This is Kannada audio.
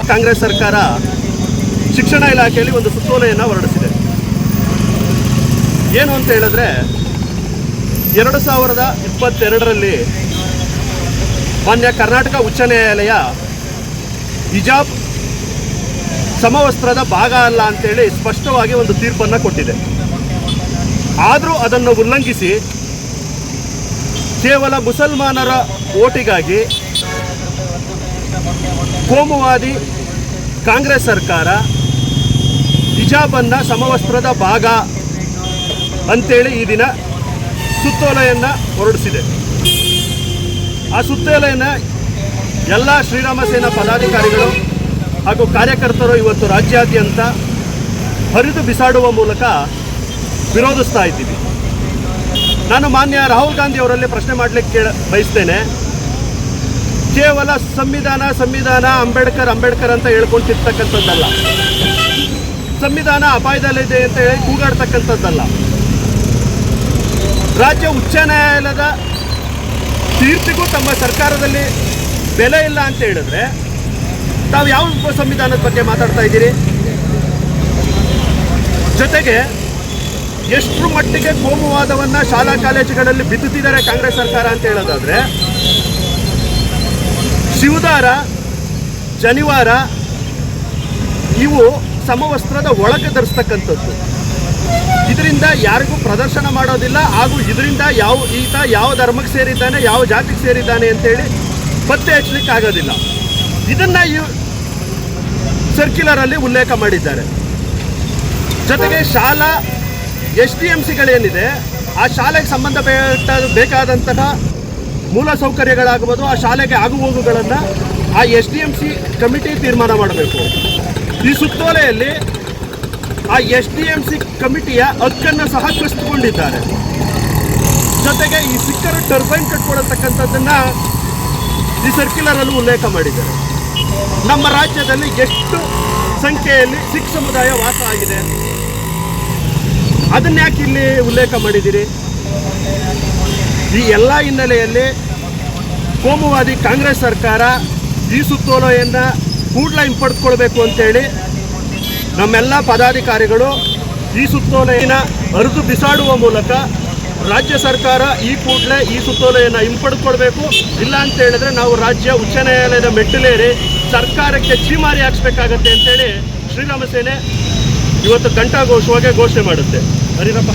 ಕಾಂಗ್ರೆಸ್ ಸರ್ಕಾರ ಶಿಕ್ಷಣ ಇಲಾಖೆಯಲ್ಲಿ ಒಂದು ಸುತ್ತೋಲೆಯನ್ನು ಹೊರಡಿಸಿದೆ. ಏನು ಅಂತ ಹೇಳಿದ್ರೆ 2022ರಲ್ಲಿ ಮಾನ್ಯ ಕರ್ನಾಟಕ ಉಚ್ಚ ನ್ಯಾಯಾಲಯ ಹಿಜಾಬ್ ಸಮವಸ್ತ್ರದ ಭಾಗ ಅಲ್ಲ ಅಂತೇಳಿ ಸ್ಪಷ್ಟವಾಗಿ ಒಂದು ತೀರ್ಪನ್ನು ಕೊಟ್ಟಿದೆ. ಆದರೂ ಅದನ್ನು ಉಲ್ಲಂಘಿಸಿ ಕೇವಲ ಮುಸಲ್ಮಾನರ ಓಟಿಗಾಗಿ ಕೋಮುವಾದಿ ಕಾಂಗ್ರೆಸ್ ಸರ್ಕಾರ ಹಿಜಾಬನ್ನು ಸಮವಸ್ತ್ರದ ಭಾಗ ಅಂತೇಳಿ ಈ ದಿನ ಸುತ್ತೋಲೆಯನ್ನು ಹೊರಡಿಸಿದೆ. ಆ ಸುತ್ತೋಲೆಯನ್ನು ಎಲ್ಲ ಶ್ರೀರಾಮ ಸೇನಾ ಪದಾಧಿಕಾರಿಗಳು ಹಾಗೂ ಕಾರ್ಯಕರ್ತರು ಇವತ್ತು ರಾಜ್ಯಾದ್ಯಂತ ಹರಿದು ಬಿಸಾಡುವ ಮೂಲಕ ವಿರೋಧಿಸ್ತಾ ಇದ್ದೀವಿ. ನಾನು ಮಾನ್ಯ ರಾಹುಲ್ ಗಾಂಧಿ ಅವರಲ್ಲಿ ಪ್ರಶ್ನೆ ಮಾಡಲಿಕ್ಕೆ ಬಯಸ್ತೇನೆ. ಕೇವಲ ಸಂವಿಧಾನ ಅಂಬೇಡ್ಕರ್ ಅಂತ ಹೇಳ್ಕೊಳ್ತಿರ್ತಕ್ಕಂಥದ್ದಲ್ಲ, ಸಂವಿಧಾನ ಅಪಾಯದಲ್ಲಿದೆ ಅಂತ ಹೇಳಿ ಕೂಗಾಡ್ತಕ್ಕಂಥದ್ದಲ್ಲ. ರಾಜ್ಯ ಉಚ್ಚ ನ್ಯಾಯಾಲಯದ ತೀರ್ಪಿಗೂ ತಮ್ಮ ಸರ್ಕಾರದಲ್ಲಿ ಬೆಲೆ ಇಲ್ಲ ಅಂತ ಹೇಳಿದ್ರೆ ತಾವು ಯಾವ ಸಂವಿಧಾನದ ಬಗ್ಗೆ ಮಾತಾಡ್ತಾ ಇದ್ದೀರಿ? ಜೊತೆಗೆ ಎಷ್ಟು ಮಟ್ಟಿಗೆ ಕೋಮುವಾದವನ್ನು ಶಾಲಾ ಕಾಲೇಜುಗಳಲ್ಲಿ ಬಿತ್ತುತ್ತಿದ್ದಾರೆ ಕಾಂಗ್ರೆಸ್ ಸರ್ಕಾರ ಅಂತ ಹೇಳೋದಾದ್ರೆ, ಶಿವದಾರ, ಜನಿವಾರ ಇವು ಸಮವಸ್ತ್ರದ ಒಳಗೆ ಧರಿಸ್ತಕ್ಕಂಥದ್ದು. ಇದರಿಂದ ಯಾರಿಗೂ ಪ್ರದರ್ಶನ ಮಾಡೋದಿಲ್ಲ, ಹಾಗೂ ಇದರಿಂದ ಈತ ಯಾವ ಧರ್ಮಕ್ಕೆ ಸೇರಿದ್ದಾನೆ, ಯಾವ ಜಾತಿಗೆ ಸೇರಿದ್ದಾನೆ ಅಂತೇಳಿ ಪತ್ತೆ ಹಚ್ಚಲಿಕ್ಕೆ ಆಗೋದಿಲ್ಲ. ಇದನ್ನು ಈ ಸರ್ಕ್ಯುಲರಲ್ಲಿ ಉಲ್ಲೇಖ ಮಾಡಿದ್ದಾರೆ. ಜೊತೆಗೆ ಶಾಲಾ SDMCಗಳೇನಿದೆ ಆ ಶಾಲೆಗೆ ಬೇಕಾದಂತಹ ಮೂಲ ಸೌಕರ್ಯಗಳಾಗಬಹುದು, ಆ ಶಾಲೆಗೆ ಆಗುಹೋಗುಗಳನ್ನು ಆ SDMC ಕಮಿಟಿ ತೀರ್ಮಾನ ಮಾಡಬೇಕು. ಈ ಸುತ್ತೋಲೆಯಲ್ಲಿ ಆ SDMC ಕಮಿಟಿಯ ಹಕ್ಕನ್ನು ಸಹ ಕಸಿದುಕೊಂಡಿದ್ದಾರೆ. ಜೊತೆಗೆ ಈ ಸಿಕ್ಕರು ಟರ್ಬೈನ್ ಕಟ್ಕೊಳತಕ್ಕಂಥದ್ದನ್ನು ಈ ಸರ್ಕ್ಯುಲರಲ್ಲೂ ಉಲ್ಲೇಖ ಮಾಡಿದ್ದಾರೆ. ನಮ್ಮ ರಾಜ್ಯದಲ್ಲಿ ಎಷ್ಟು ಸಂಖ್ಯೆಯಲ್ಲಿ ಸಿಖ್ ಸಮುದಾಯ ವಾಸ ಆಗಿದೆ, ಅದನ್ನ ಯಾಕೆ ಇಲ್ಲಿ ಉಲ್ಲೇಖ ಮಾಡಿದ್ದೀರಿ? ಈ ಎಲ್ಲ ಹಿನ್ನೆಲೆಯಲ್ಲಿ ಕೋಮುವಾದಿ ಕಾಂಗ್ರೆಸ್ ಸರ್ಕಾರ ಈ ಸುತ್ತೋಲೆಯನ್ನು ಕೂಡಲೇ ಹಿಂಪಡೆದುಕೊಳ್ಬೇಕು ಅಂತೇಳಿ ನಮ್ಮೆಲ್ಲ ಪದಾಧಿಕಾರಿಗಳು ಈ ಸುತ್ತೋಲೆಯನ್ನು ಹರಿದು ಬಿಸಾಡುವ ಮೂಲಕ ರಾಜ್ಯ ಸರ್ಕಾರ ಕೂಡಲೇ ಈ ಸುತ್ತೋಲೆಯನ್ನು ಹಿಂಪಡೆದುಕೊಳ್ಬೇಕು. ಇಲ್ಲ ಅಂತ ಹೇಳಿದ್ರೆ ನಾವು ರಾಜ್ಯ ಉಚ್ಚ ನ್ಯಾಯಾಲಯದ ಮೆಟ್ಟಿಲೇರಿ ಸರ್ಕಾರಕ್ಕೆ ಛೀಮಾರಿ ಹಾಕ್ಸ್ಬೇಕಾಗತ್ತೆ ಅಂತೇಳಿ ಶ್ರೀರಾಮ ಸೇನೆ ಇವತ್ತು ಘಂಟಾಘೋಷವಾಗಿ ಘೋಷಣೆ ಮಾಡುತ್ತೆ. ಹರಿರಪ್ಪ.